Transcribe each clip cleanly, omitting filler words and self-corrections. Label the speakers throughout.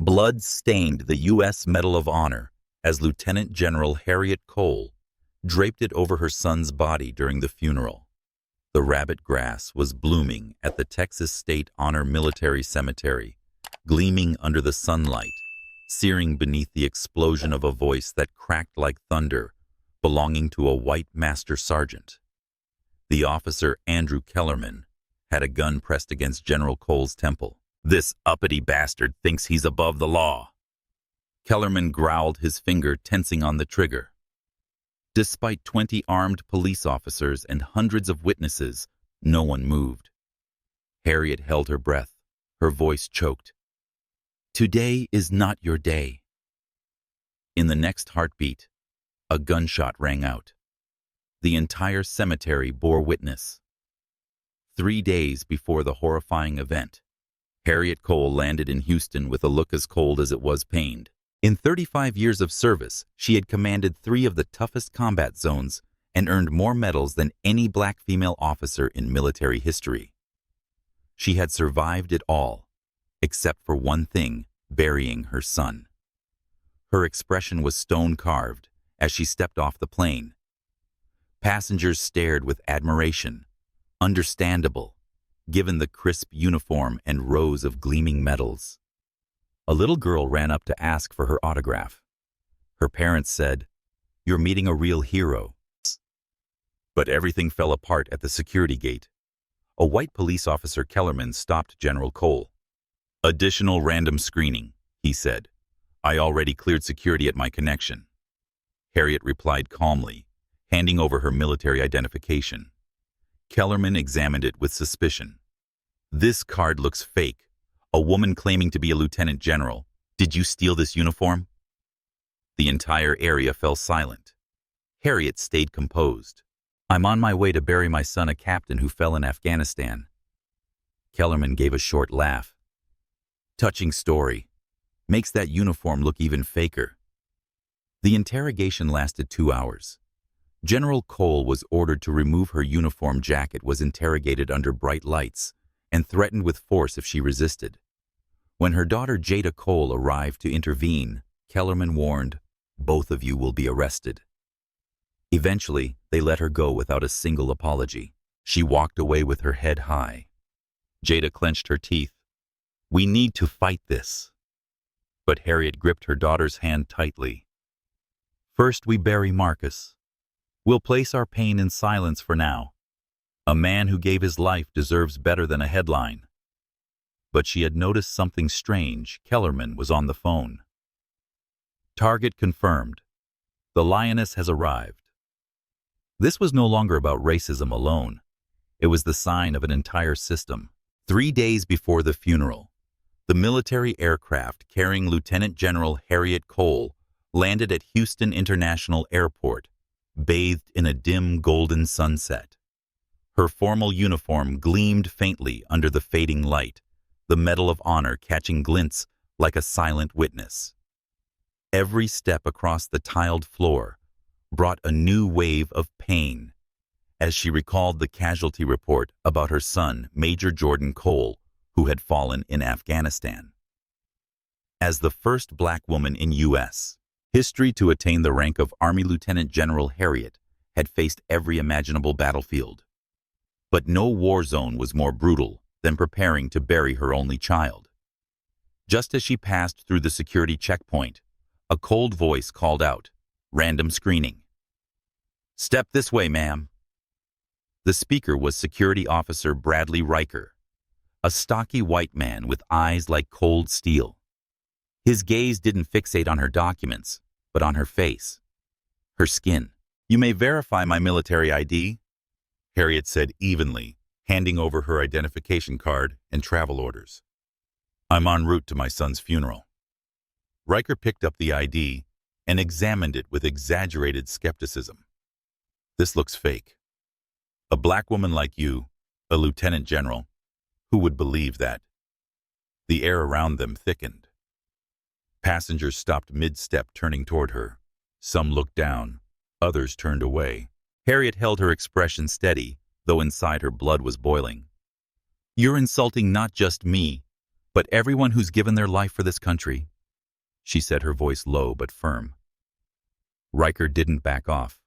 Speaker 1: Blood stained the U.S. Medal of Honor as Lieutenant General Harriet Cole draped it over her son's body during the funeral. The rabbit grass was blooming at the Texas State Honor Military Cemetery, gleaming under the sunlight, searing beneath the explosion of a voice that cracked like thunder, belonging to a white master sergeant. The officer, Andrew Kellerman, had a gun pressed against General Cole's temple. "This uppity bastard thinks he's above the law." Kellerman growled, his finger tensing on the trigger. Despite 20 armed police officers and hundreds of witnesses, no one moved. Harriet held her breath, her voice choked. "Today is not your day." In the next heartbeat, a gunshot rang out. The entire cemetery bore witness. 3 days before the horrifying event, Harriet Cole landed in Houston with a look as cold as it was pained. In 35 years of service, she had commanded 3 of the toughest combat zones and earned more medals than any black female officer in military history. She had survived it all, except for one thing: burying her son. Her expression was stone-carved as she stepped off the plane. Passengers stared with admiration, understandable, given the crisp uniform and rows of gleaming medals. A little girl ran up to ask for her autograph. Her parents said, "You're meeting a real hero." But everything fell apart at the security gate. A white police officer, Kellerman, stopped General Cole. "Additional random screening," he said. "I already cleared security at my connection." Harriet replied calmly, handing over her military identification. Kellerman examined it with suspicion. "This card looks fake. A woman claiming to be a lieutenant general. Did you steal this uniform?" The entire area fell silent. Harriet stayed composed. "I'm on my way to bury my son, a captain who fell in Afghanistan." Kellerman gave a short laugh. "Touching story. Makes that uniform look even faker." The interrogation lasted 2 hours. General Cole was ordered to remove her uniform jacket, was interrogated under bright lights, and threatened with force if she resisted. When her daughter Jada Cole arrived to intervene, Kellerman warned, "Both of you will be arrested." Eventually, they let her go without a single apology. She walked away with her head high. Jada clenched her teeth. "We need to fight this." But Harriet gripped her daughter's hand tightly. "First we bury Marcus. We'll place our pain in silence for now. A man who gave his life deserves better than a headline." But she had noticed something strange. Kellerman was on the phone. "Target confirmed. The lioness has arrived." This was no longer about racism alone. It was the sign of an entire system. 3 days before the funeral, the military aircraft carrying Lieutenant General Harriet Cole landed at Houston International Airport, bathed in a dim golden sunset. Her formal uniform gleamed faintly under the fading light, the Medal of Honor catching glints like a silent witness. Every step across the tiled floor brought a new wave of pain as she recalled the casualty report about her son, Major Jordan Cole, who had fallen in Afghanistan. As the first black woman in U.S. history to attain the rank of Army Lieutenant General, Harriet had faced every imaginable battlefield. But no war zone was more brutal than preparing to bury her only child. Just as she passed through the security checkpoint, a cold voice called out, "Random screening." "Step this way, ma'am." The speaker was Security Officer Bradley Riker, a stocky white man with eyes like cold steel. His gaze didn't fixate on her documents, but on her face, her skin. "You may verify my military ID," Harriet said evenly, handing over her identification card and travel orders. "I'm en route to my son's funeral." Riker picked up the ID and examined it with exaggerated skepticism. "This looks fake. A black woman like you, a lieutenant general, who would believe that?" The air around them thickened. Passengers stopped mid-step, turning toward her. Some looked down, others turned away. Harriet held her expression steady, though inside her blood was boiling. "You're insulting not just me, but everyone who's given their life for this country. she said, her voice low but firm. Riker didn't back off.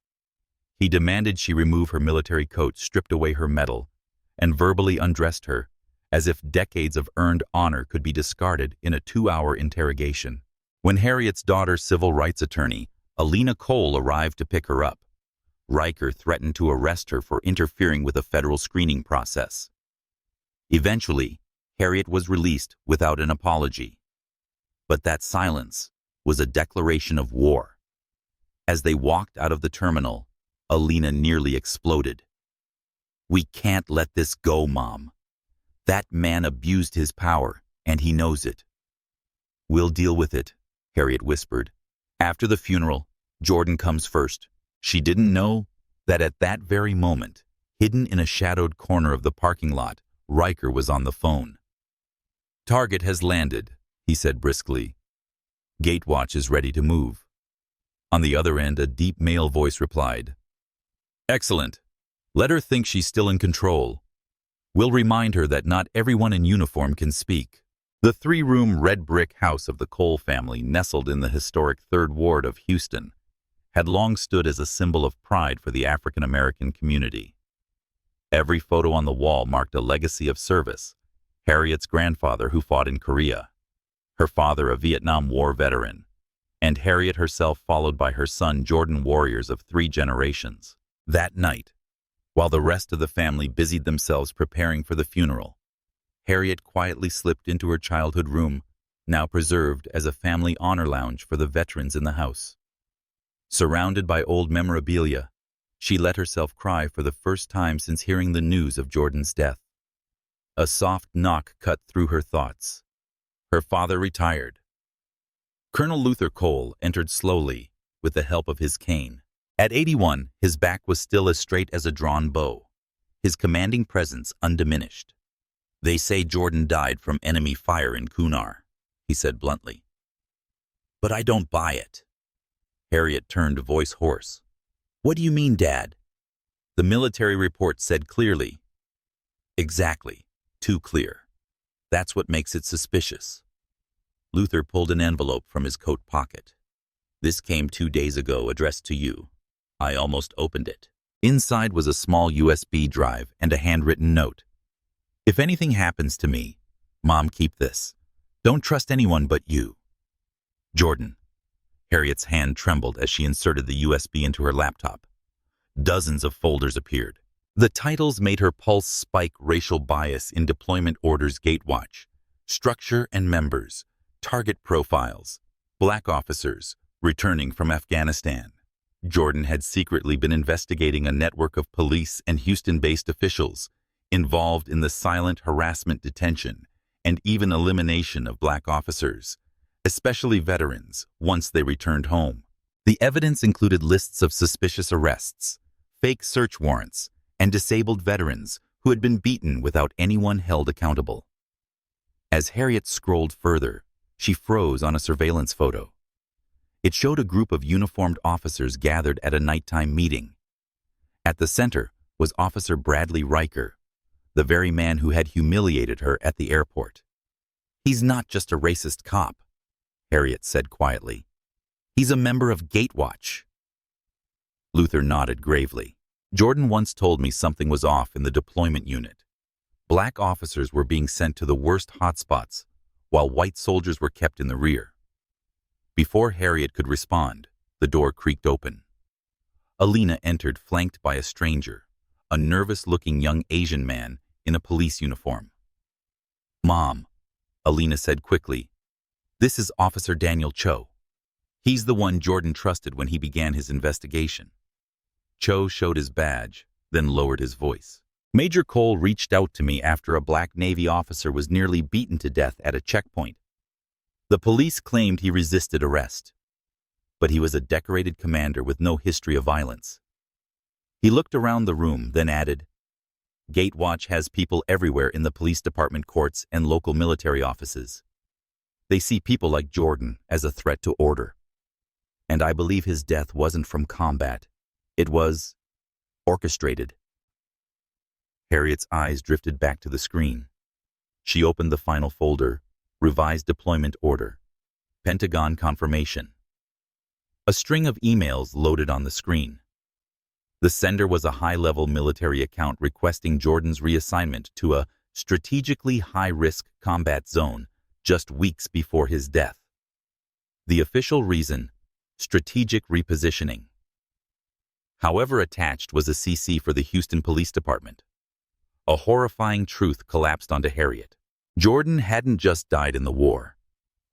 Speaker 1: He demanded she remove her military coat, stripped away her medal, and verbally undressed her, as if decades of earned honor could be discarded in a 2-hour interrogation. When Harriet's daughter's civil rights attorney, Alina Cole, arrived to pick her up, Riker threatened to arrest her for interfering with a federal screening process. Eventually, Harriet was released without an apology. But that silence was a declaration of war. As they walked out of the terminal, Alina nearly exploded. "We can't let this go, Mom. That man abused his power, and he knows it." "We'll deal with it," Harriet whispered. After the funeral, Jordan comes first. She didn't know that at that very moment, hidden in a shadowed corner of the parking lot, Riker was on the phone. "Target has landed," he said briskly. "Gatewatch is ready to move." On the other end, a deep male voice replied, "Excellent. Let her think she's still in control. We'll remind her that not everyone in uniform can speak." The 3-room red brick house of the Cole family, nestled in the historic 3rd Ward of Houston, had long stood as a symbol of pride for the African American community. Every photo on the wall marked a legacy of service: Harriet's grandfather, who fought in Korea, her father, a Vietnam War veteran, and Harriet herself, followed by her son Jordan, warriors of 3 generations. That night, while the rest of the family busied themselves preparing for the funeral, Harriet quietly slipped into her childhood room, now preserved as a family honor lounge for the veterans in the house. Surrounded by old memorabilia, she let herself cry for the first time since hearing the news of Jordan's death. A soft knock cut through her thoughts. Her father retired. Colonel Luther Cole entered slowly, with the help of his cane. At 81, his back was still as straight as a drawn bow, his commanding presence undiminished. "They say Jordan died from enemy fire in Kunar," he said bluntly. "But I don't buy it." Harriet turned, voice hoarse. "What do you mean, Dad?" "The military report said clearly." "Exactly. Too clear. That's what makes it suspicious." Luther pulled an envelope from his coat pocket. "This came 2 days ago, addressed to you." I almost opened it. Inside was a small USB drive and a handwritten note. "If anything happens to me, Mom, keep this. Don't trust anyone but you. Jordan." Harriet's hand trembled as she inserted the USB into her laptop. Dozens of folders appeared. The titles made her pulse spike: racial bias in deployment orders, Gatewatch, structure and members, target profiles, black officers returning from Afghanistan. Jordan had secretly been investigating a network of police and Houston-based officials involved in the silent harassment, detention, and even elimination of black officers, especially veterans, once they returned home. The evidence included lists of suspicious arrests, fake search warrants, and disabled veterans who had been beaten without anyone held accountable. As Harriet scrolled further, she froze on a surveillance photo. It showed a group of uniformed officers gathered at a nighttime meeting. At the center was Officer Bradley Riker, the very man who had humiliated her at the airport. "He's not just a racist cop," Harriet said quietly. "He's a member of Gatewatch." Luther nodded gravely. "Jordan once told me something was off in the deployment unit. Black officers were being sent to the worst hotspots, while white soldiers were kept in the rear." Before Harriet could respond, the door creaked open. Alina entered, flanked by a stranger, a nervous-looking young Asian man in a police uniform. "Mom," Alina said quickly, "this is Officer Daniel Cho. He's the one Jordan trusted when he began his investigation." Cho showed his badge, then lowered his voice. "Major Cole reached out to me after a black Navy officer was nearly beaten to death at a checkpoint. The police claimed he resisted arrest, but he was a decorated commander with no history of violence." He looked around the room, then added, "Gatewatch has people everywhere in the police department, courts, and local military offices. They see people like Jordan as a threat to order. And I believe his death wasn't from combat. It was orchestrated." Harriet's eyes drifted back to the screen. She opened the final folder, revised deployment order. Pentagon confirmation. A string of emails loaded on the screen. The sender was a high-level military account requesting Jordan's reassignment to a strategically high-risk combat zone just weeks before his death. The official reason: strategic repositioning. However, attached was a CC for the Houston Police Department. A horrifying truth collapsed onto Harriet. Jordan hadn't just died in the war.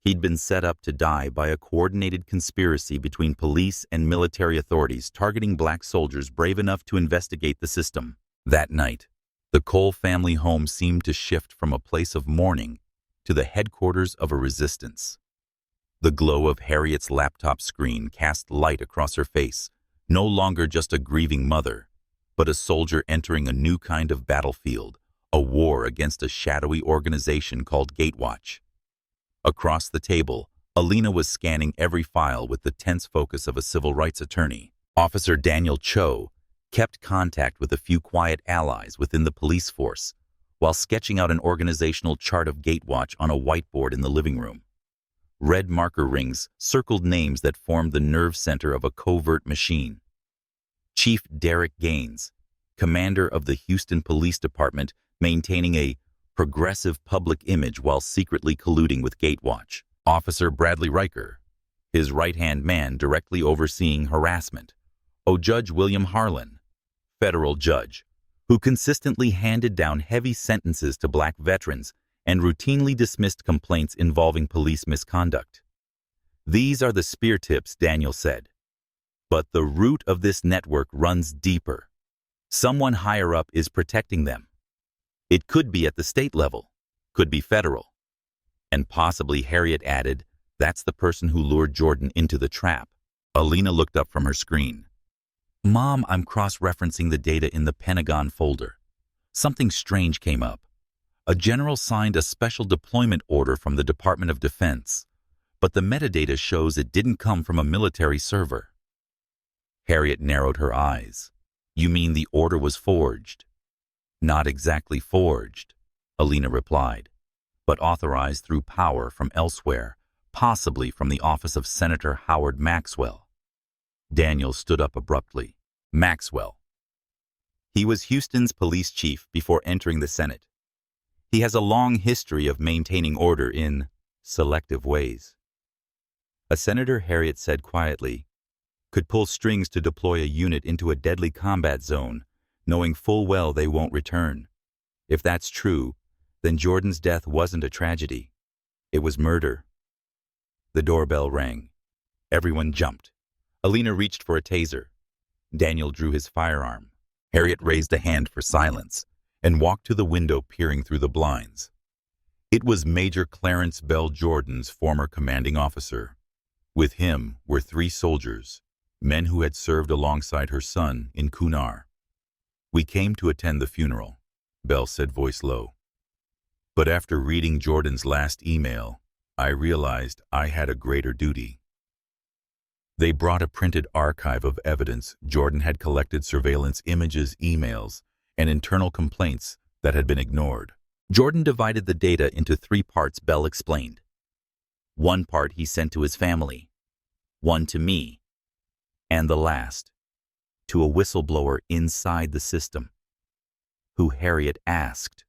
Speaker 1: He'd been set up to die by a coordinated conspiracy between police and military authorities targeting black soldiers brave enough to investigate the system. That night, the Cole family home seemed to shift from a place of mourning to the headquarters of a resistance. The glow of Harriet's laptop screen cast light across her face, no longer just a grieving mother, but a soldier entering a new kind of battlefield, a war against a shadowy organization called Gatewatch. Across the table, Alina was scanning every file with the tense focus of a civil rights attorney. Officer Daniel Cho kept contact with a few quiet allies within the police force while sketching out an organizational chart of Gatewatch on a whiteboard in the living room. Red marker rings circled names that formed the nerve center of a covert machine. Chief Derek Gaines, commander of the Houston Police Department, maintaining a progressive public image while secretly colluding with Gatewatch. Officer Bradley Riker, his right-hand man directly overseeing harassment. Judge William Harlan, federal judge, who consistently handed down heavy sentences to black veterans and routinely dismissed complaints involving police misconduct. These are the spear tips, Daniel said. But the root of this network runs deeper. Someone higher up is protecting them. It could be at the state level, could be federal. And possibly, Harriet added, that's the person who lured Jordan into the trap. Alina looked up from her screen. Mom, I'm cross-referencing the data in the Pentagon folder. Something strange came up. A general signed a special deployment order from the Department of Defense, but the metadata shows it didn't come from a military server. Harriet narrowed her eyes. You mean the order was forged? Not exactly forged, Alina replied, but authorized through power from elsewhere, possibly from the office of Senator Howard Maxwell. Daniel stood up abruptly. Maxwell. He was Houston's police chief before entering the Senate. He has a long history of maintaining order in selective ways. A senator, Harriet said quietly, could pull strings to deploy a unit into a deadly combat zone, knowing full well they won't return. If that's true, then Jordan's death wasn't a tragedy. It was murder. The doorbell rang. Everyone jumped. Alina reached for a taser. Daniel drew his firearm. Harriet raised a hand for silence and walked to the window, peering through the blinds. It was Major Clarence Bell Jordan's former commanding officer. With him were 3 soldiers, men who had served alongside her son in Kunar. We came to attend the funeral, Bell said, voice low. But after reading Jordan's last email, I realized I had a greater duty. They brought a printed archive of evidence. Jordan had collected surveillance images, emails, and internal complaints that had been ignored. Jordan divided the data into 3 parts, Bell explained. 1 part he sent to his family, 1 to me, and the last, to a whistleblower inside the system, who Harriet asked.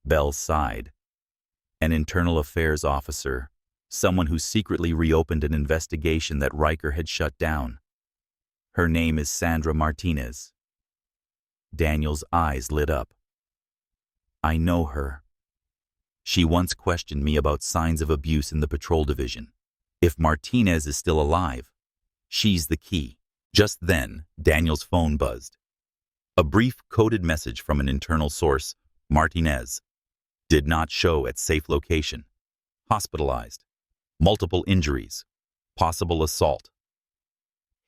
Speaker 1: Bell sighed. An internal affairs officer, someone who secretly reopened an investigation that Riker had shut down. Her name is Sandra Martinez. Daniel's eyes lit up. I know her. She once questioned me about signs of abuse in the patrol division. If Martinez is still alive, she's the key. Just then, Daniel's phone buzzed. A brief coded message from an internal source. Martinez did not show at safe location. Hospitalized. Multiple injuries. Possible assault.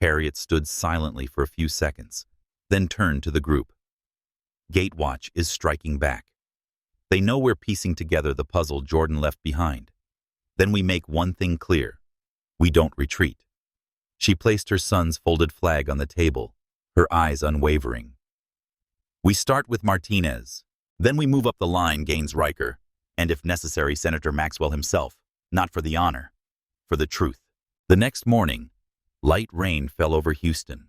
Speaker 1: Harriet stood silently for a few seconds, then turned to the group. Gatewatch is striking back. They know we're piecing together the puzzle Jordan left behind. Then we make one thing clear. We don't retreat. She placed her son's folded flag on the table, her eyes unwavering. We start with Martinez. Then we move up the line, Gaines, Riker, and if necessary, Senator Maxwell himself, not for the honor, for the truth. The next morning, light rain fell over Houston.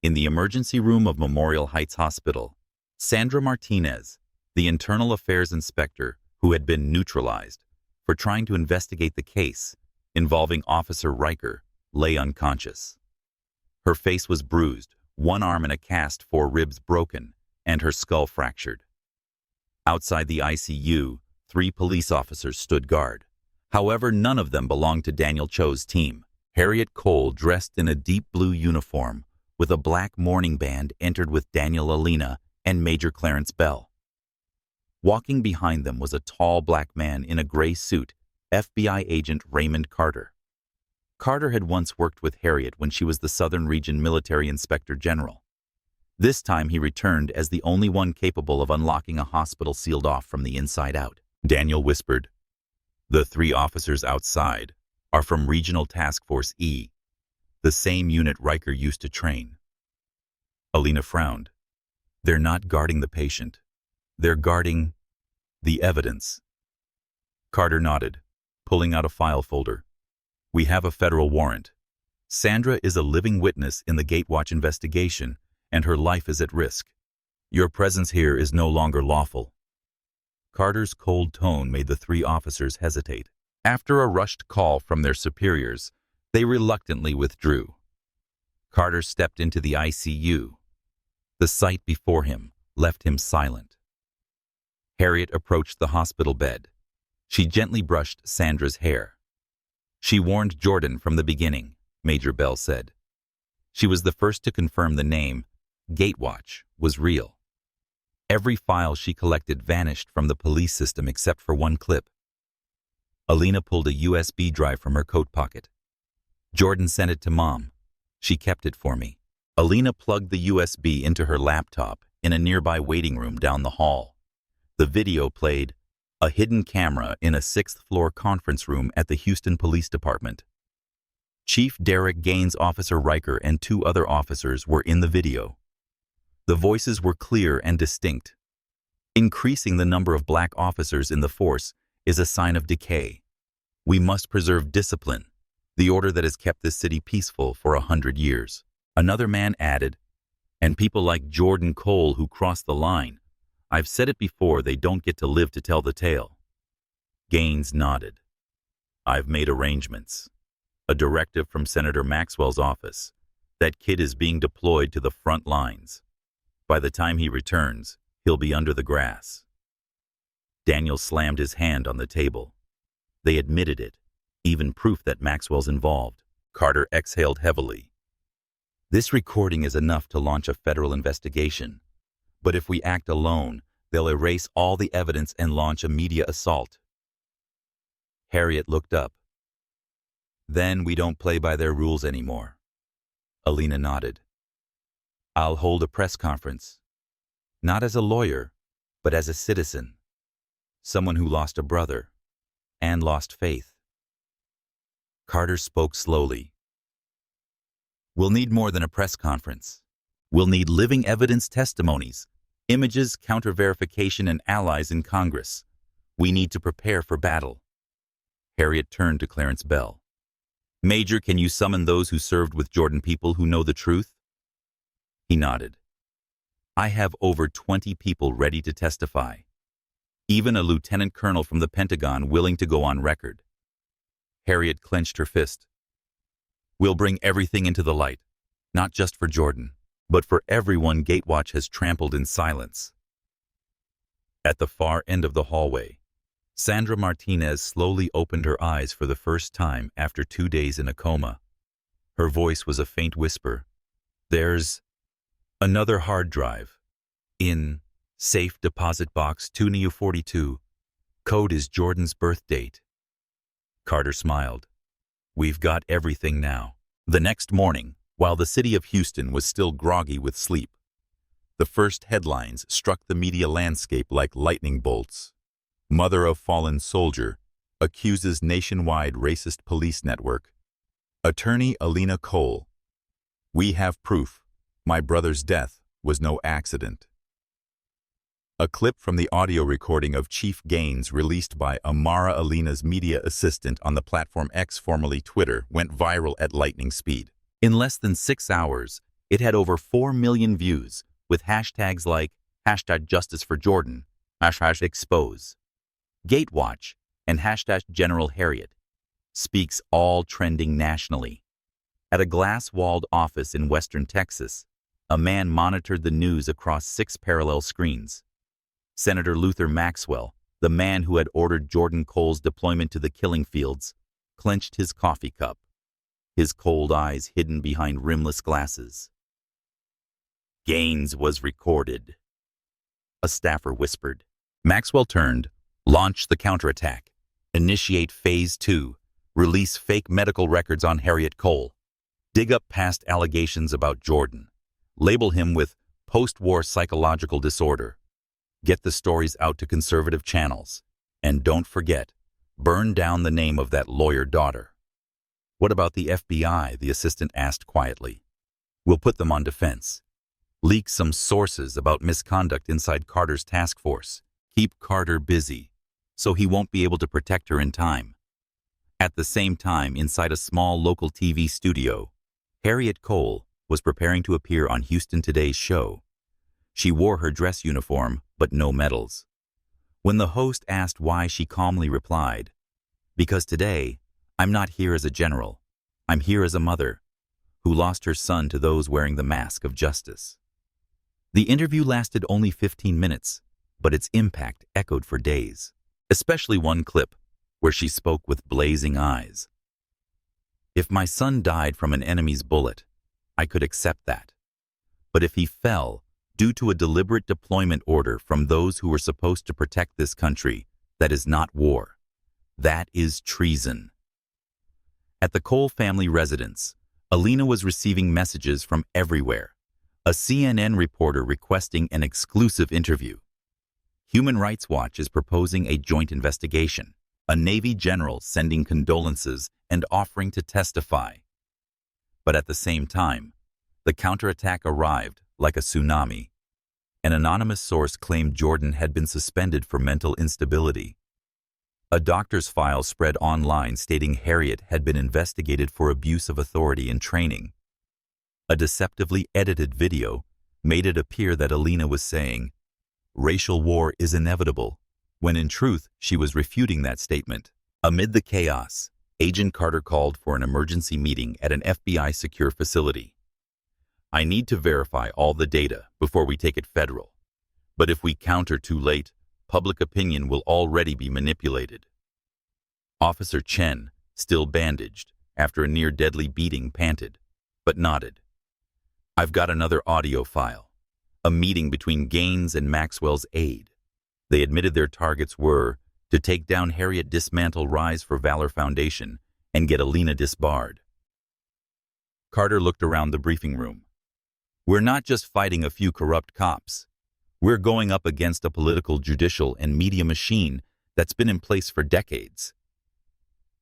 Speaker 1: In the emergency room of Memorial Heights Hospital, Sandra Martinez, the internal affairs inspector who had been neutralized for trying to investigate the case involving Officer Riker, lay unconscious. Her face was bruised, one arm in a cast, 4 ribs broken, and her skull fractured. Outside the ICU, 3 police officers stood guard. However, none of them belonged to Daniel Cho's team. Harriet Cole, dressed in a deep blue uniform with a black mourning band, entered with Daniel Alina and Major Clarence Bell. Walking behind them was a tall black man in a gray suit, FBI agent Raymond Carter. Carter had once worked with Harriet when she was the Southern Region Military Inspector General. This time he returned as the only one capable of unlocking a hospital sealed off from the inside out. Daniel whispered, "The 3 officers outside are from Regional Task Force E, the same unit Riker used to train." Alina frowned. "They're not guarding the patient. They're guarding the evidence." Carter nodded, pulling out a file folder. "We have a federal warrant. Sandra is a living witness in the Gatewatch investigation, and her life is at risk. Your presence here is no longer lawful." Carter's cold tone made the 3 officers hesitate. After a rushed call from their superiors, they reluctantly withdrew. Carter stepped into the ICU. The sight before him left him silent. Harriet approached the hospital bed. She gently brushed Sandra's hair. "She warned Jordan from the beginning," Major Bell said. "She was the first to confirm the name Gatewatch was real. Every file she collected vanished from the police system except for one clip." Alina pulled a USB drive from her coat pocket. "Jordan sent it to Mom. She kept it for me." Alina plugged the USB into her laptop in a nearby waiting room down the hall. The video played a hidden camera in a 6th-floor conference room at the Houston Police Department. Chief Derek Gaines, Officer Riker, and 2 other officers were in the video. The voices were clear and distinct. "Increasing the number of black officers in the force is a sign of decay. We must preserve discipline, the order that has kept this city peaceful for 100 years. Another man added, "And people like Jordan Cole who cross the line. I've said it before, they don't get to live to tell the tale." Gaines nodded. "I've made arrangements. A directive from Senator Maxwell's office. That kid is being deployed to the front lines. By the time he returns, he'll be under the grass." Daniel slammed his hand on the table. They admitted it, even proof that Maxwell's involved. Carter exhaled heavily. "This recording is enough to launch a federal investigation. But if we act alone, they'll erase all the evidence and launch a media assault." Harriet looked up. "Then we don't play by their rules anymore." Alina nodded. "I'll hold a press conference. Not as a lawyer, but as a citizen. Someone who lost a brother and lost faith." Carter spoke slowly. "We'll need more than a press conference. We'll need living evidence, testimonies, images, counter-verification, and allies in Congress. We need to prepare for battle." Harriet turned to Clarence Bell. "Major, can you summon those who served with Jordan, people who know the truth?" He nodded. "I have over 20 people ready to testify. Even a lieutenant colonel from the Pentagon willing to go on record." Harriet clenched her fist. "We'll bring everything into the light, not just for Jordan, but for everyone Gatewatch has trampled in silence." At the far end of the hallway, Sandra Martinez slowly opened her eyes for the first time after 2 days in a coma. Her voice was a faint whisper. "There's another hard drive. In safe deposit box 2NU42. Code is Jordan's birth date." Carter smiled. "We've got everything now." The next morning, while the city of Houston was still groggy with sleep, the first headlines struck the media landscape like lightning bolts. "Mother of fallen soldier accuses nationwide racist police network." Attorney Alina Cole. "We have proof. My brother's death was no accident." A clip from the audio recording of Chief Gaines released by Amara Alina's media assistant on the platform X, formerly Twitter, went viral at lightning speed. In less than 6 hours, it had over 4 million views, with hashtags like #JusticeForJordan, #Expose, Gatewatch, and #General Harriet, speaks, all trending nationally. At a glass-walled office in western Texas, a man monitored the news across 6 parallel screens. Senator Luther Maxwell, the man who had ordered Jordan Cole's deployment to the killing fields, clenched his coffee cup, his cold eyes hidden behind rimless glasses. "Gaines was recorded," a staffer whispered. Maxwell turned, launch the counterattack, initiate Phase 2, release fake medical records on Harriet Cole, dig up past allegations about Jordan, label him with post-war psychological disorder, get the stories out to conservative channels, and don't forget, burn down the name of that lawyer daughter. "What about the FBI?" the assistant asked quietly. "We'll put them on defense. Leak some sources about misconduct inside Carter's task force. Keep Carter busy, so he won't be able to protect her in time." At the same time, inside a small local TV studio, Harriet Cole was preparing to appear on Houston Today's show. She wore her dress uniform, but no medals. When the host asked why, she calmly replied, "Because today, I'm not here as a general. I'm here as a mother who lost her son to those wearing the mask of justice." The interview lasted only 15 minutes, but its impact echoed for days, especially one clip where she spoke with blazing eyes. "If my son died from an enemy's bullet, I could accept that. But if he fell due to a deliberate deployment order from those who were supposed to protect this country, that is not war. That is treason." At the Cole family residence, Alina was receiving messages from everywhere. A CNN reporter requesting an exclusive interview. Human Rights Watch is proposing a joint investigation. A Navy general sending condolences and offering to testify. But at the same time, the counterattack arrived like a tsunami. An anonymous source claimed Jordan had been suspended for mental instability. A doctor's file spread online stating Harriet had been investigated for abuse of authority in training. A deceptively edited video made it appear that Alina was saying, "Racial war is inevitable," when in truth she was refuting that statement. Amid the chaos, Agent Carter called for an emergency meeting at an FBI secure facility. "I need to verify all the data before we take it federal. But if we counter too late, public opinion will already be manipulated." Officer Chen, still bandaged after a near-deadly beating, panted, but nodded. "I've got another audio file. A meeting between Gaines and Maxwell's aide. They admitted their targets were to take down Harriet, dismantle Rise for Valor Foundation, and get Alina disbarred." Carter looked around the briefing room. "We're not just fighting a few corrupt cops. We're going up against a political, judicial, and media machine that's been in place for decades.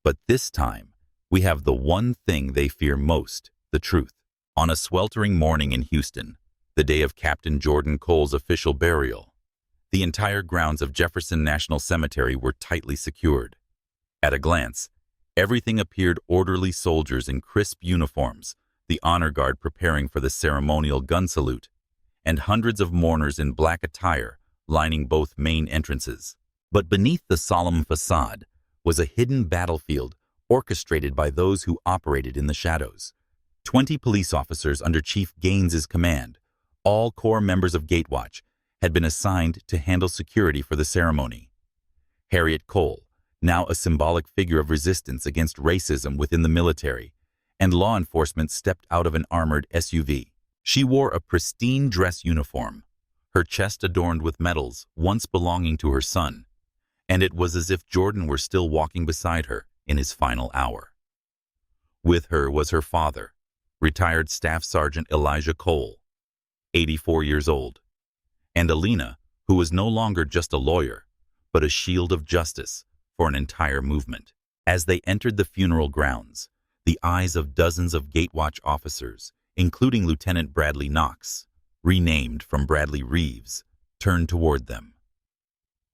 Speaker 1: But this time, we have the one thing they fear most, the truth." On a sweltering morning in Houston, the day of Captain Jordan Cole's official burial, the entire grounds of Jefferson National Cemetery were tightly secured. At a glance, everything appeared orderly: soldiers in crisp uniforms, the honor guard preparing for the ceremonial gun salute, and hundreds of mourners in black attire lining both main entrances. But beneath the solemn facade was a hidden battlefield orchestrated by those who operated in the shadows. 20 police officers under Chief Gaines's command, all core members of Gatewatch, had been assigned to handle security for the ceremony. Harriet Cole, now a symbolic figure of resistance against racism within the military, and law enforcement, stepped out of an armored SUV. She wore a pristine dress uniform, her chest adorned with medals once belonging to her son, and it was as if Jordan were still walking beside her in his final hour. With her was her father, retired Staff Sergeant Elijah Cole, 84 years old, and Alina, who was no longer just a lawyer, but a shield of justice for an entire movement. As they entered the funeral grounds, the eyes of dozens of Gatewatch officers, including Lieutenant Bradley Knox, renamed from Bradley Reeves, turned toward them.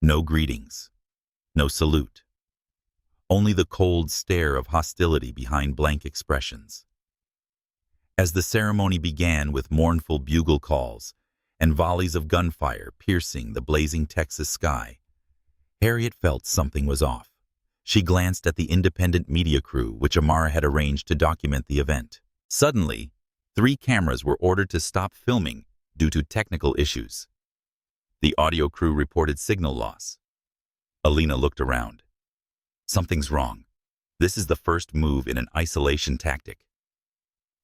Speaker 1: No greetings, no salute. Only the cold stare of hostility behind blank expressions. As the ceremony began with mournful bugle calls and volleys of gunfire piercing the blazing Texas sky, Harriet felt something was off. She glanced at the independent media crew which Amara had arranged to document the event. Suddenly, 3 cameras were ordered to stop filming due to technical issues. The audio crew reported signal loss. Alina looked around. Something's wrong. This is the first move in an isolation tactic.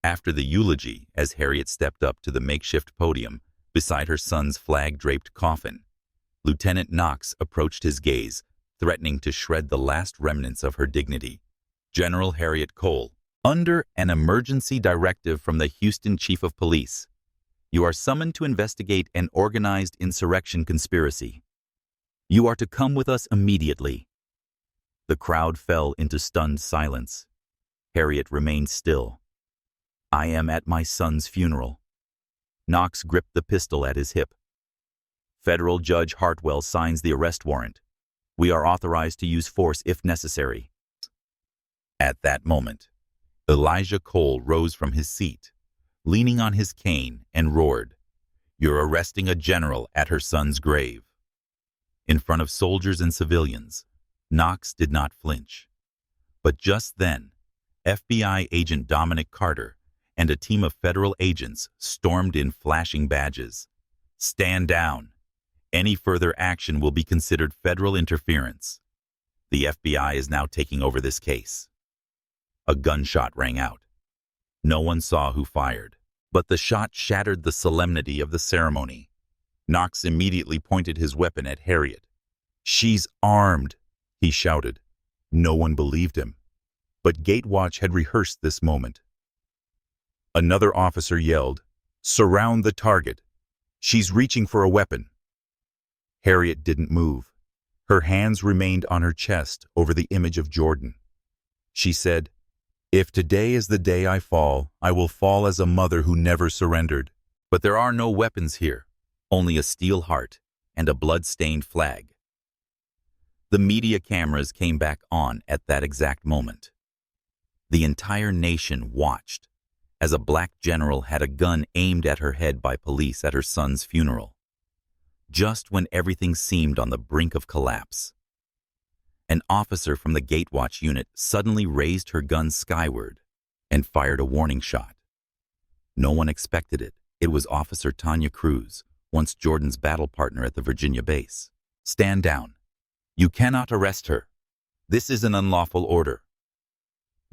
Speaker 1: After the eulogy, as Harriet stepped up to the makeshift podium beside her son's flag-draped coffin, Lieutenant Knox approached his gaze, threatening to shred the last remnants of her dignity. General Harriet Cole, under an emergency directive from the Houston Chief of Police, you are summoned to investigate an organized insurrection conspiracy. You are to come with us immediately. The crowd fell into stunned silence. Harriet remained still. I am at my son's funeral. Knox gripped the pistol at his hip. Federal Judge Hartwell signs the arrest warrant. We are authorized to use force if necessary. At that moment, Elijah Cole rose from his seat, leaning on his cane, and roared, "You're arresting a general at her son's grave." In front of soldiers and civilians, Knox did not flinch. But just then, FBI agent Dominic Carter and a team of federal agents stormed in flashing badges. "Stand down. Any further action will be considered federal interference. The FBI is now taking over this case." A gunshot rang out. No one saw who fired, but the shot shattered the solemnity of the ceremony. Knox immediately pointed his weapon at Harriet. "She's armed," he shouted. No one believed him, but Gatewatch had rehearsed this moment. Another officer yelled, "Surround the target. She's reaching for a weapon." Harriet didn't move. Her hands remained on her chest over the image of Jordan. She said, "If today is the day I fall, I will fall as a mother who never surrendered. But there are no weapons here, only a steel heart and a blood-stained flag." The media cameras came back on at that exact moment. The entire nation watched as a black general had a gun aimed at her head by police at her son's funeral. Just when everything seemed on the brink of collapse, an officer from the Gatewatch unit suddenly raised her gun skyward and fired a warning shot. No one expected it. It was Officer Tanya Cruz, once Jordan's battle partner at the Virginia base. "Stand down. You cannot arrest her. This is an unlawful order."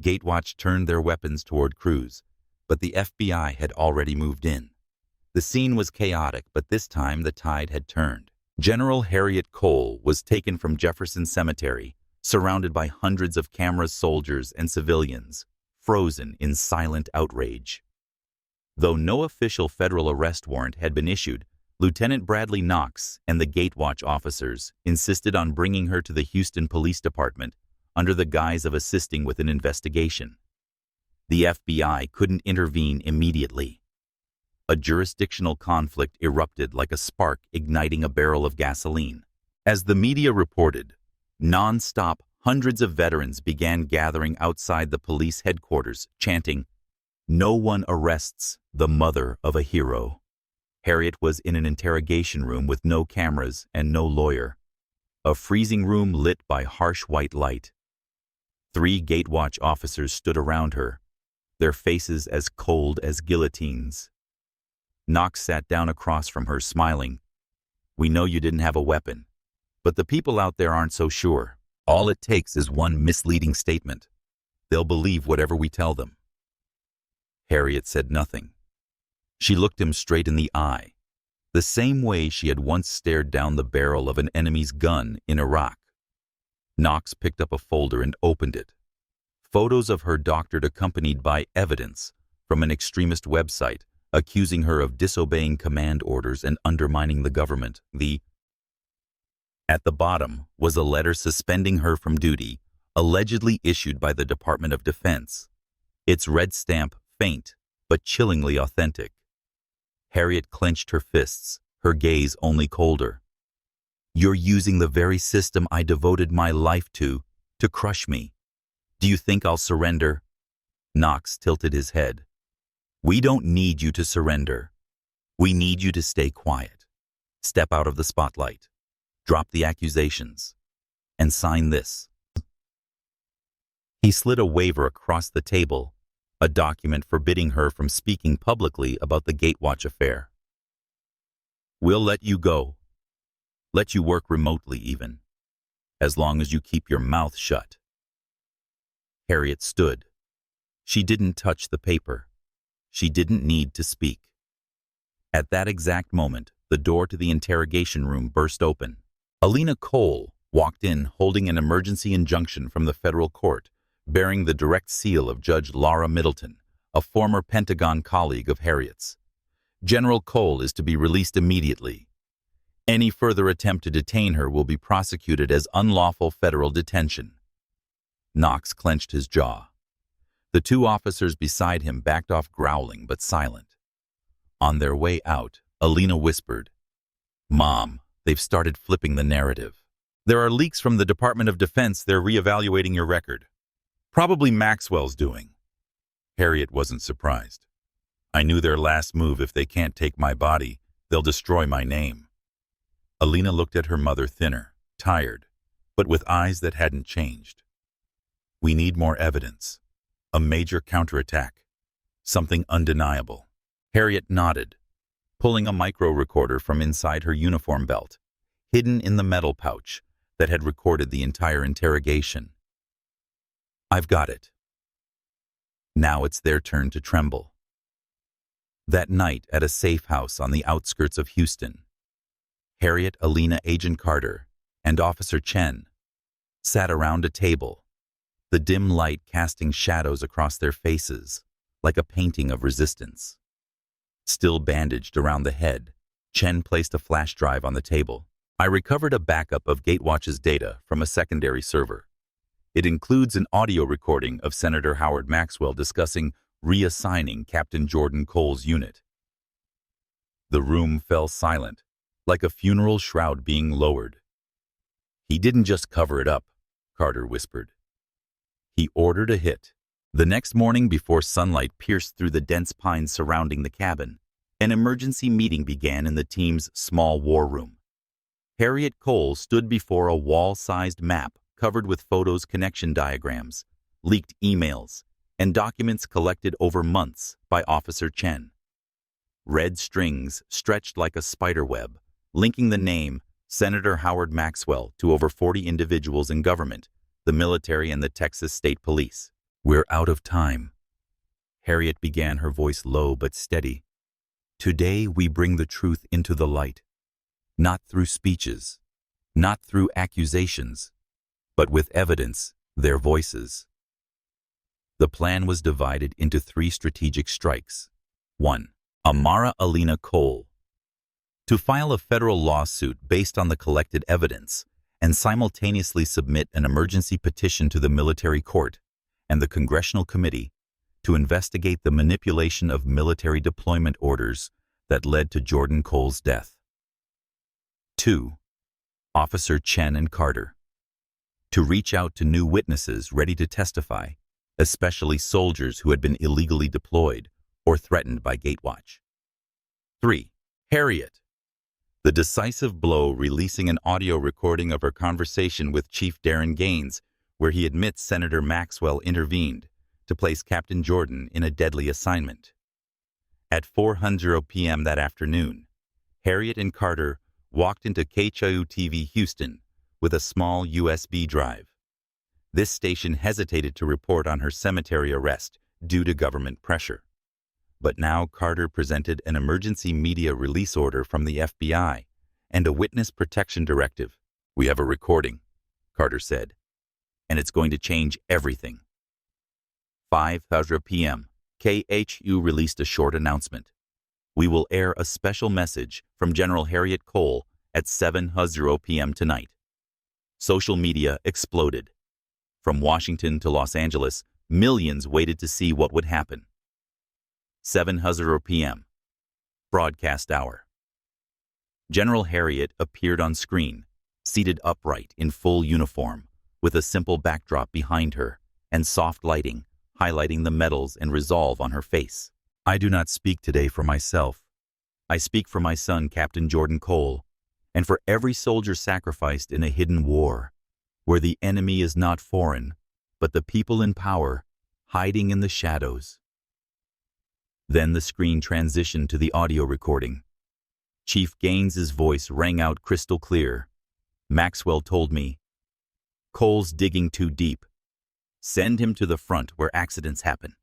Speaker 1: Gatewatch turned their weapons toward Cruz, but the FBI had already moved in. The scene was chaotic, but this time the tide had turned. General Harriet Cole was taken from Jefferson Cemetery, surrounded by hundreds of cameras, soldiers, and civilians, frozen in silent outrage. Though no official federal arrest warrant had been issued, Lieutenant Bradley Knox and the Gatewatch officers insisted on bringing her to the Houston Police Department under the guise of assisting with an investigation. The FBI couldn't intervene immediately. A jurisdictional conflict erupted like a spark igniting a barrel of gasoline. As the media reported, non-stop hundreds of veterans began gathering outside the police headquarters, chanting, "No one arrests the mother of a hero." Harriet was in an interrogation room with no cameras and no lawyer. A freezing room lit by harsh white light. 3 Gatewatch officers stood around her, their faces as cold as guillotines. Knox sat down across from her, smiling. "We know you didn't have a weapon, but the people out there aren't so sure. All it takes is one misleading statement. They'll believe whatever we tell them." Harriet said nothing. She looked him straight in the eye, the same way she had once stared down the barrel of an enemy's gun in Iraq. Knox picked up a folder and opened it. Photos of her doctored, accompanied by evidence from an extremist website accusing her of disobeying command orders and undermining the government. At the bottom was a letter suspending her from duty, allegedly issued by the Department of Defense. Its red stamp faint but chillingly authentic. Harriet clenched her fists, her gaze only colder. You're using the very system I devoted my life to crush me. Do you think I'll surrender? Knox tilted his head. We don't need you to surrender. We need you to stay quiet. Step out of the spotlight. Drop the accusations. And sign this. He slid a waiver across the table, a document forbidding her from speaking publicly about the Gatewatch affair. We'll let you go. Let you work remotely even, as long as you keep your mouth shut. Harriet stood. She didn't touch the paper. She didn't need to speak. At that exact moment, the door to the interrogation room burst open. Alina Cole walked in holding an emergency injunction from the federal court, bearing the direct seal of Judge Laura Middleton, a former Pentagon colleague of Harriet's. General Cole is to be released immediately. Any further attempt to detain her will be prosecuted as unlawful federal detention. Knox clenched his jaw. The two officers beside him backed off, growling but silent. On their way out, Alina whispered, "Mom, they've started flipping the narrative. There are leaks from the Department of Defense. They're reevaluating your record. Probably Maxwell's doing." Harriet wasn't surprised. "I knew their last move. If they can't take my body, they'll destroy my name." Alina looked at her mother, thinner, tired, but with eyes that hadn't changed. "We need more evidence. A major counterattack. Something undeniable." Harriet nodded, pulling a micro-recorder from inside her uniform belt, hidden in the metal pouch that had recorded the entire interrogation. "I've got it." Now it's their turn to tremble. That night at a safe house on the outskirts of Houston, Harriet, Alina, Agent Carter, and Officer Chen sat around a table, the dim light casting shadows across their faces like a painting of resistance. Still bandaged around the head, Chen placed a flash drive on the table. "I recovered a backup of Gatewatch's data from a secondary server. It includes an audio recording of Senator Howard Maxwell discussing reassigning Captain Jordan Cole's unit." The room fell silent, like a funeral shroud being lowered. "He didn't just cover it up," Carter whispered. "He ordered a hit." The next morning, before sunlight pierced through the dense pines surrounding the cabin, an emergency meeting began in the team's small war room. Harriet Cole stood before a wall-sized map covered with photos, connection diagrams, leaked emails, and documents collected over months by Officer Chen. Red strings stretched like a spider web, linking the name Senator Howard Maxwell to over 40 individuals in government, the military, and the Texas State Police. "We're out of time." Harriet began, her voice low but steady. "Today we bring the truth into the light, not through speeches, not through accusations, but with evidence, their voices." The plan was divided into 3 strategic strikes. 1. Amara Alina Cole. To file a federal lawsuit based on the collected evidence and simultaneously submit an emergency petition to the military court and the Congressional Committee to investigate the manipulation of military deployment orders that led to Jordan Cole's death. 2. Officer Chen and Carter. To reach out to new witnesses ready to testify, especially soldiers who had been illegally deployed or threatened by Gatewatch. 3. Harriet. The decisive blow, releasing an audio recording of her conversation with Chief Darren Gaines, where he admits Senator Maxwell intervened to place Captain Jordan in a deadly assignment. At 4:00 p.m. that afternoon, Harriet and Carter walked into KCHU-TV Houston with a small USB drive. This station hesitated to report on her cemetery arrest due to government pressure. But now Carter presented an emergency media release order from the FBI and a witness protection directive. "We have a recording," Carter said, "and it's going to change everything." 5:00 p.m., KHU released a short announcement. "We will air a special message from General Harriet Cole at 7:00 p.m. tonight." Social media exploded. From Washington to Los Angeles, millions waited to see what would happen. 7:00 p.m. Broadcast hour. General Harriet appeared on screen, seated upright in full uniform, with a simple backdrop behind her and soft lighting, highlighting the medals and resolve on her face. I do not speak today for myself. I speak for my son, Captain Jordan Cole, and for every soldier sacrificed in a hidden war, where the enemy is not foreign, but the people in power, hiding in the shadows. Then the screen transitioned to the audio recording. Chief Gaines's voice rang out crystal clear. Maxwell told me, "Cole's digging too deep. Send him to the front where accidents happen."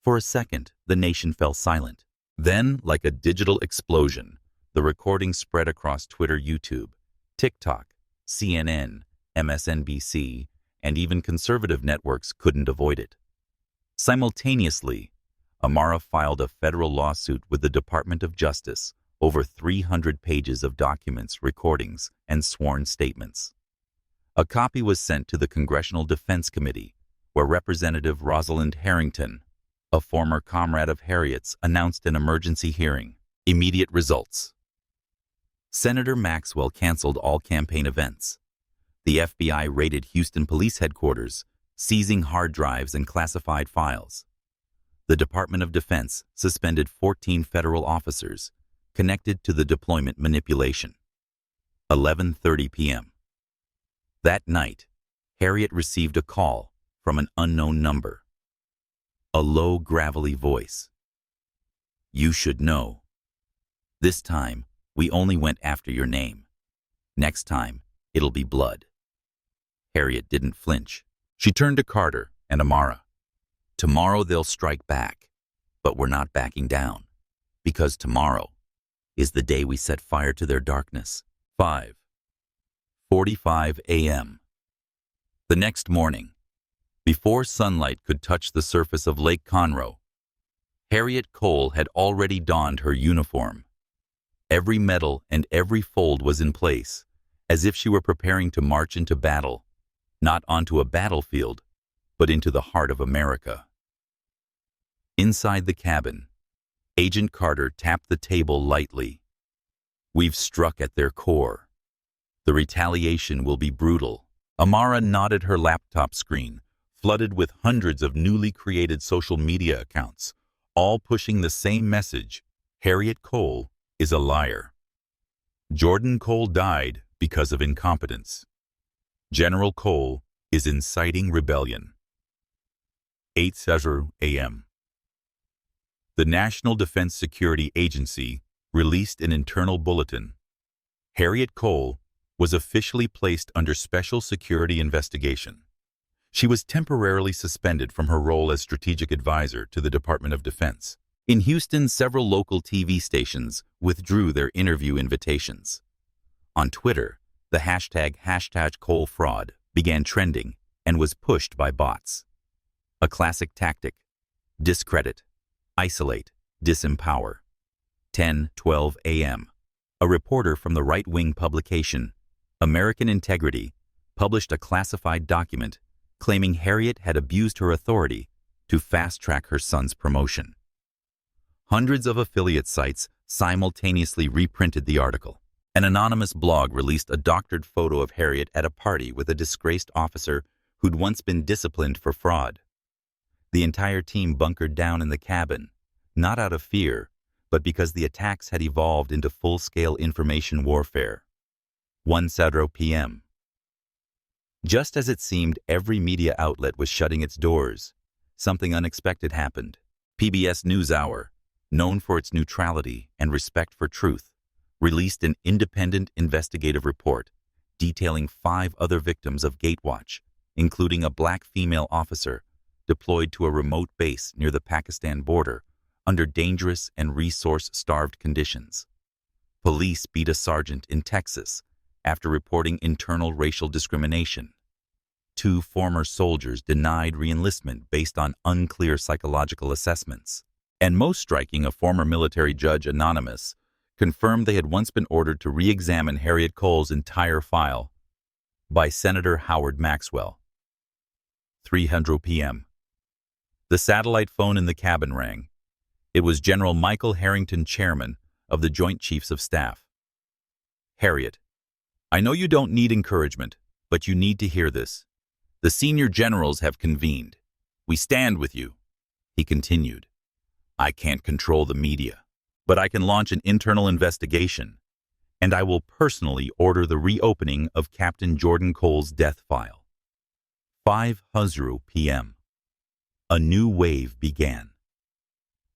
Speaker 1: For a second, the nation fell silent. Then, like a digital explosion, the recording spread across Twitter, YouTube, TikTok, CNN, MSNBC, and even conservative networks couldn't avoid it. Simultaneously, Amara filed a federal lawsuit with the Department of Justice, over 300 pages of documents, recordings, and sworn statements. A copy was sent to the Congressional Defense Committee, where Representative Rosalind Harrington, a former comrade of Harriet's, announced an emergency hearing. Immediate results. Senator Maxwell canceled all campaign events. The FBI raided Houston Police Headquarters, seizing hard drives and classified files. The Department of Defense suspended 14 federal officers connected to the deployment manipulation. 11:30 p.m. That night, Harriet received a call from an unknown number. A low, gravelly voice. "You should know. This time, we only went after your name. Next time, it'll be blood." Harriet didn't flinch. She turned to Carter and Amara. "Tomorrow they'll strike back, but we're not backing down, because tomorrow is the day we set fire to their darkness." 5:45 a.m. The next morning, before sunlight could touch the surface of Lake Conroe, Harriet Cole had already donned her uniform. Every medal and every fold was in place, as if she were preparing to march into battle, not onto a battlefield, but into the heart of America. Inside the cabin, Agent Carter tapped the table lightly. "We've struck at their core. The retaliation will be brutal." Amara nodded, her laptop screen flooded with hundreds of newly created social media accounts, all pushing the same message: Harriet Cole is a liar. Jordan Cole died because of incompetence. General Cole is inciting rebellion. 8:00 a.m. The National Defense Security Agency released an internal bulletin. Harriet Cole was officially placed under special security investigation. She was temporarily suspended from her role as strategic advisor to the Department of Defense. In Houston, several local TV stations withdrew their interview invitations. On Twitter, the hashtag #ColeFraud began trending and was pushed by bots. A classic tactic: discredit, isolate, disempower. 10:12 a.m. A reporter from the right-wing publication, American Integrity, published a classified document claiming Harriet had abused her authority to fast-track her son's promotion. Hundreds of affiliate sites simultaneously reprinted the article. An anonymous blog released a doctored photo of Harriet at a party with a disgraced officer who'd once been disciplined for fraud. The entire team bunkered down in the cabin, not out of fear, but because the attacks had evolved into full-scale information warfare. 1:00 p.m. Just as it seemed every media outlet was shutting its doors, something unexpected happened. PBS NewsHour, known for its neutrality and respect for truth, released an independent investigative report detailing 5 other victims of Gatewatch, including a black female officer deployed to a remote base near the Pakistan border under dangerous and resource-starved conditions. Police beat a sergeant in Texas after reporting internal racial discrimination. 2 former soldiers denied reenlistment based on unclear psychological assessments. And most striking, a former military judge, anonymous, confirmed they had once been ordered to re-examine Harriet Cole's entire file by Senator Howard Maxwell. 3:00 p.m. The satellite phone in the cabin rang. It was General Michael Harrington, chairman of the Joint Chiefs of Staff. Harriet, I know you don't need encouragement, but you need to hear this. The senior generals have convened. We stand with you. He continued. I can't control the media, but I can launch an internal investigation, and I will personally order the reopening of Captain Jordan Cole's death file. 5:00 p.m. A new wave began.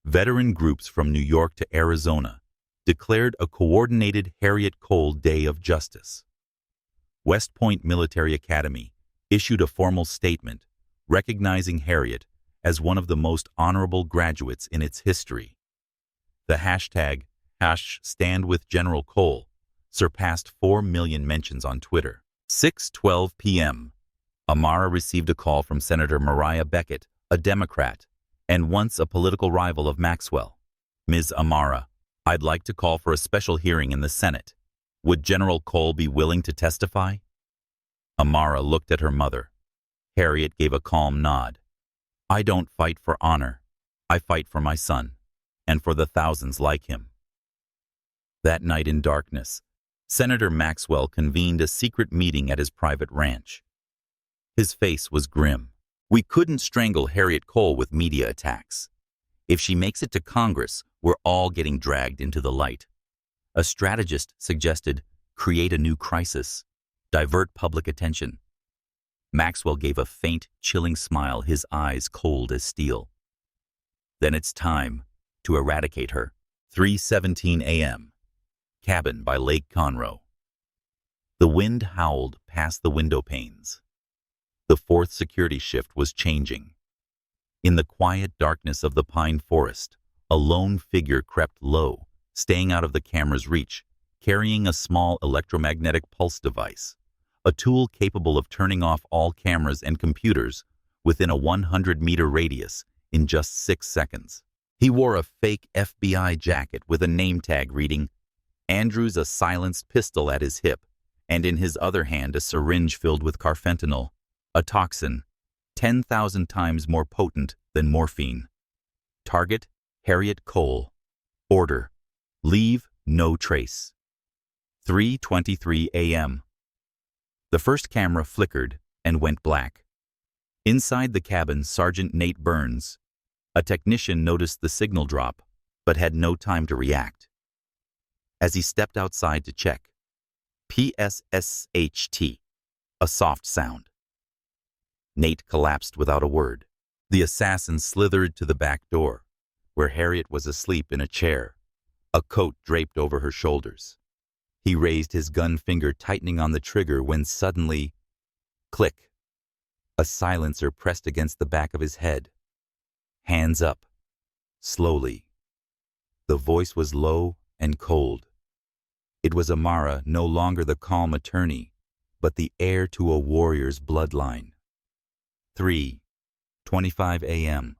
Speaker 1: Veteran groups from New York to Arizona declared a coordinated Harriet Cole Day of Justice. West Point Military Academy issued a formal statement recognizing Harriet as one of the most honorable graduates in its history. The hashtag #StandWithGeneralCole surpassed 4 million mentions on Twitter. 6:12 p.m. Amara received a call from Senator Mariah Beckett, a Democrat, and once a political rival of Maxwell. Ms. Amara, I'd like to call for a special hearing in the Senate. Would General Cole be willing to testify? Amara looked at her mother. Harriet gave a calm nod. I don't fight for honor. I fight for my son, and for the thousands like him. That night in darkness, Senator Maxwell convened a secret meeting at his private ranch. His face was grim. We couldn't strangle Harriet Cole with media attacks. If she makes it to Congress, we're all getting dragged into the light. A strategist suggested, create a new crisis, divert public attention. Maxwell gave a faint, chilling smile, his eyes cold as steel. Then it's time to eradicate her. 3:17 a.m. Cabin by Lake Conroe. The wind howled past the window panes. The fourth security shift was changing. In the quiet darkness of the pine forest, a lone figure crept low, staying out of the camera's reach, carrying a small electromagnetic pulse device, a tool capable of turning off all cameras and computers within a 100-meter radius in just 6 seconds. He wore a fake FBI jacket with a name tag reading, Andrews, a silenced pistol at his hip, and in his other hand a syringe filled with carfentanil, a toxin 10,000 times more potent than morphine. Target, Harriet Cole. Order, leave no trace. 3:23 a.m. The first camera flickered and went black. Inside the cabin, Sergeant Nate Burns, a technician, noticed the signal drop, but had no time to react. As he stepped outside to check, PSSHT, a soft sound. Nate collapsed without a word. The assassin slithered to the back door, where Harriet was asleep in a chair, a coat draped over her shoulders. He raised his gun finger, tightening on the trigger, when suddenly, click, a silencer pressed against the back of his head. Hands up. Slowly. The voice was low and cold. It was Amara, no longer the calm attorney, but the heir to a warrior's bloodline. 3:25 a.m.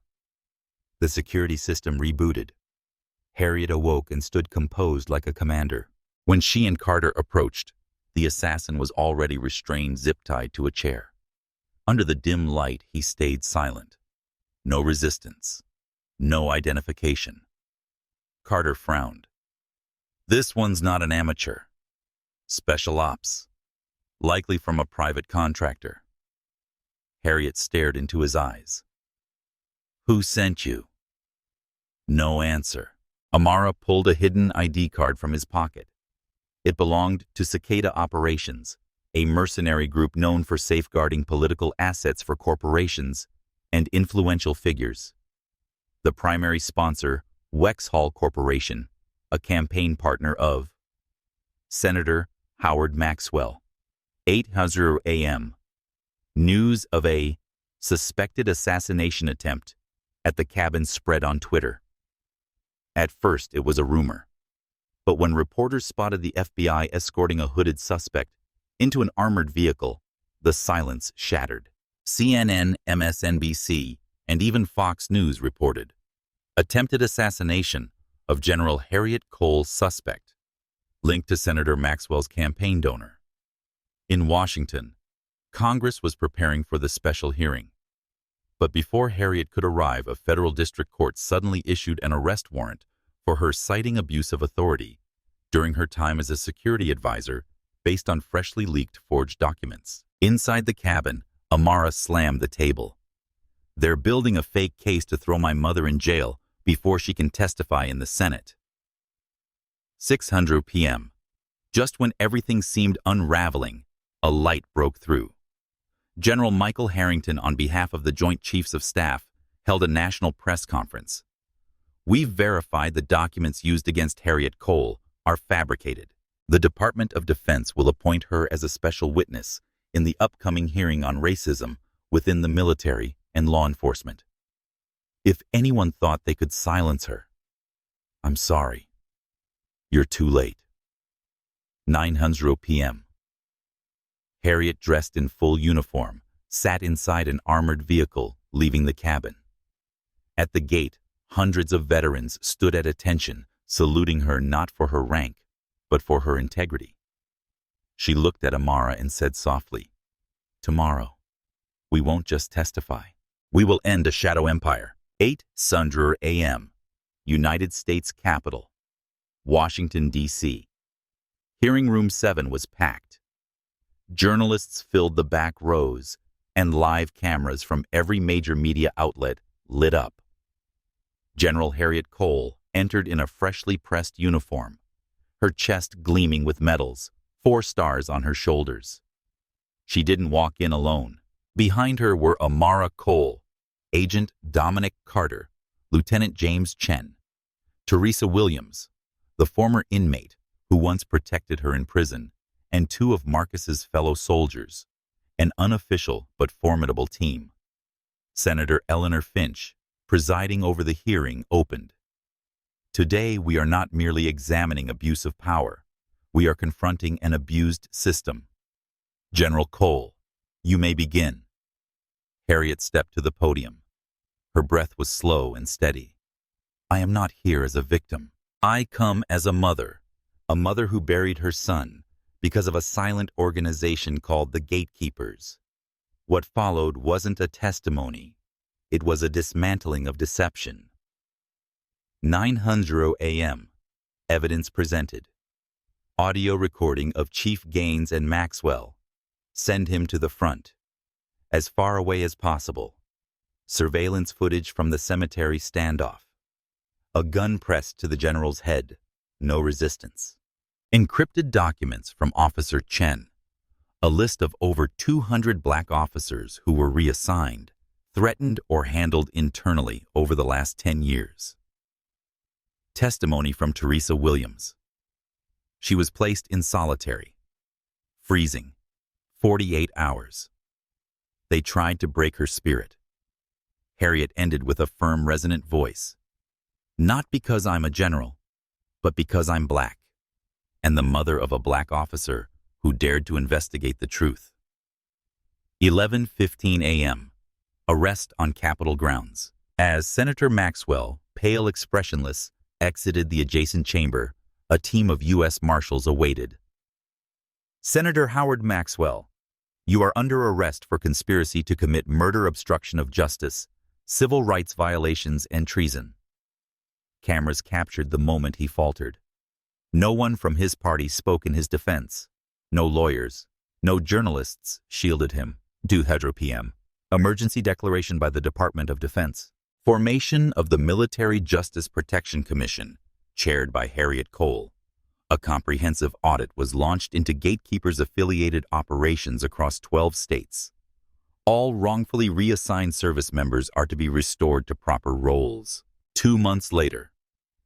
Speaker 1: The security system rebooted. Harriet awoke and stood composed like a commander. When she and Carter approached, the assassin was already restrained, zip-tied to a chair. Under the dim light, he stayed silent. No resistance. No identification. Carter frowned. This one's not an amateur. Special ops. Likely from a private contractor. Harriet stared into his eyes. Who sent you? No answer. Amara pulled a hidden ID card from his pocket. It belonged to Cicada Operations, a mercenary group known for safeguarding political assets for corporations and influential figures. The primary sponsor, Wexhall Corporation, a campaign partner of Senator Howard Maxwell. 8:00 a.m. News of a suspected assassination attempt at the cabin spread on Twitter. At first, it was a rumor. But when reporters spotted the FBI escorting a hooded suspect into an armored vehicle, the silence shattered. CNN, MSNBC, and even Fox News reported attempted assassination of General Harriet Cole suspect, linked to Senator Maxwell's campaign donor. In Washington, Congress was preparing for the special hearing. But before Harriet could arrive, a federal district court suddenly issued an arrest warrant for her citing abuse of authority, during her time as a security advisor based on freshly leaked forged documents. Inside the cabin, Amara slammed the table. "They're building a fake case to throw my mother in jail before she can testify in the Senate." 6:00 p.m. Just when everything seemed unraveling, a light broke through. General Michael Harrington, on behalf of the Joint Chiefs of Staff, held a national press conference. "We've verified the documents used against Harriet Cole are fabricated. The Department of Defense will appoint her as a special witness in the upcoming hearing on racism within the military and law enforcement. If anyone thought they could silence her, I'm sorry. You're too late." 9:00 p.m. Harriet, dressed in full uniform, sat inside an armored vehicle leaving the cabin. At the gate, hundreds of veterans stood at attention, saluting her not for her rank, but for her integrity. She looked at Amara and said softly, "Tomorrow, we won't just testify. We will end a shadow empire." 8:00 a.m. United States Capitol, Washington, D.C. Hearing room 7 was packed. Journalists filled the back rows, and live cameras from every major media outlet lit up. General Harriet Cole entered in a freshly pressed uniform, her chest gleaming with medals, 4 stars on her shoulders. She didn't walk in alone. Behind her were Amara Cole, Agent Dominic Carter, Lieutenant James Chen, Teresa Williams, the former inmate who once protected her in prison, and 2 of Marcus's fellow soldiers, an unofficial but formidable team. Senator Eleanor Finch, presiding over the hearing, opened. "Today we are not merely examining abuse of power. We are confronting an abused system. General Cole, you may begin." Harriet stepped to the podium. Her breath was slow and steady. "I am not here as a victim. I come as a mother who buried her son because of a silent organization called the Gatekeepers. What followed wasn't a testimony. It was a dismantling of deception." 9:00 a.m. Evidence presented. Audio recording of Chief Gaines and Maxwell. Send him to the front. As far away as possible. Surveillance footage from the cemetery standoff. A gun pressed to the general's head. No resistance. Encrypted documents from Officer Chen. A list of over 200 black officers who were reassigned, threatened, or handled internally over the last 10 years. Testimony from Teresa Williams. She was placed in solitary. Freezing. 48 hours. They tried to break her spirit. Harriet ended with a firm, resonant voice. "Not because I'm a general, but because I'm black, and the mother of a black officer who dared to investigate the truth." 11:15 a.m. Arrest on Capitol grounds. As Senator Maxwell, pale, expressionless, exited the adjacent chamber, a team of U.S. Marshals awaited. "Senator Howard Maxwell, you are under arrest for conspiracy to commit murder, obstruction of justice, civil rights violations, and treason." Cameras captured the moment he faltered. No one from his party spoke in his defense. No lawyers, no journalists shielded him. 2:00 p.m. Emergency declaration by the Department of Defense. Formation of the Military Justice Protection Commission, chaired by Harriet Cole. A comprehensive audit was launched into Gatekeepers-affiliated operations across 12 states. All wrongfully reassigned service members are to be restored to proper roles. 2 months later,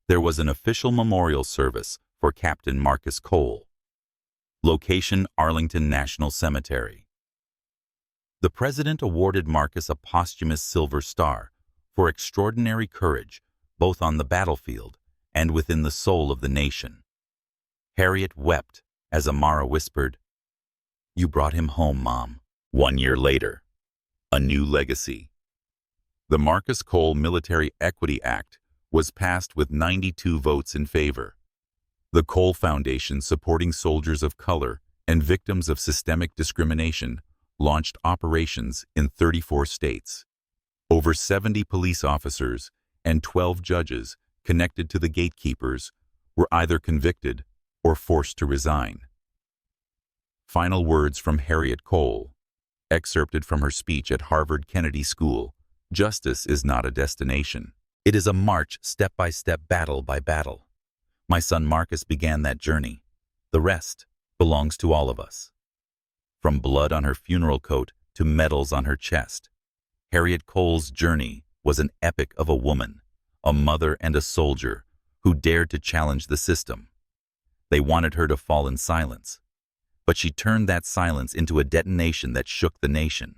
Speaker 1: there was an official memorial service for Captain Marcus Cole. Location: Arlington National Cemetery. The President awarded Marcus a posthumous Silver Star for extraordinary courage, both on the battlefield and within the soul of the nation. Harriet wept as Amara whispered, "You brought him home, Mom." 1 year later, a new legacy. The Marcus Cole Military Equity Act was passed with 92 votes in favor. The Cole Foundation, supporting soldiers of color and victims of systemic discrimination, launched operations in 34 states. Over 70 police officers and 12 judges connected to the Gatekeepers were either convicted or forced to resign. Final words from Harriet Cole, excerpted from her speech at Harvard Kennedy School. Justice is not a destination. It is a march step by step, battle by battle. My son Marcus began that journey. The rest belongs to all of us. From blood on her funeral coat to medals on her chest, Harriet Cole's journey was an epic of a woman, a mother and a soldier who dared to challenge the system. They wanted her to fall in silence, but she turned that silence into a detonation that shook the nation.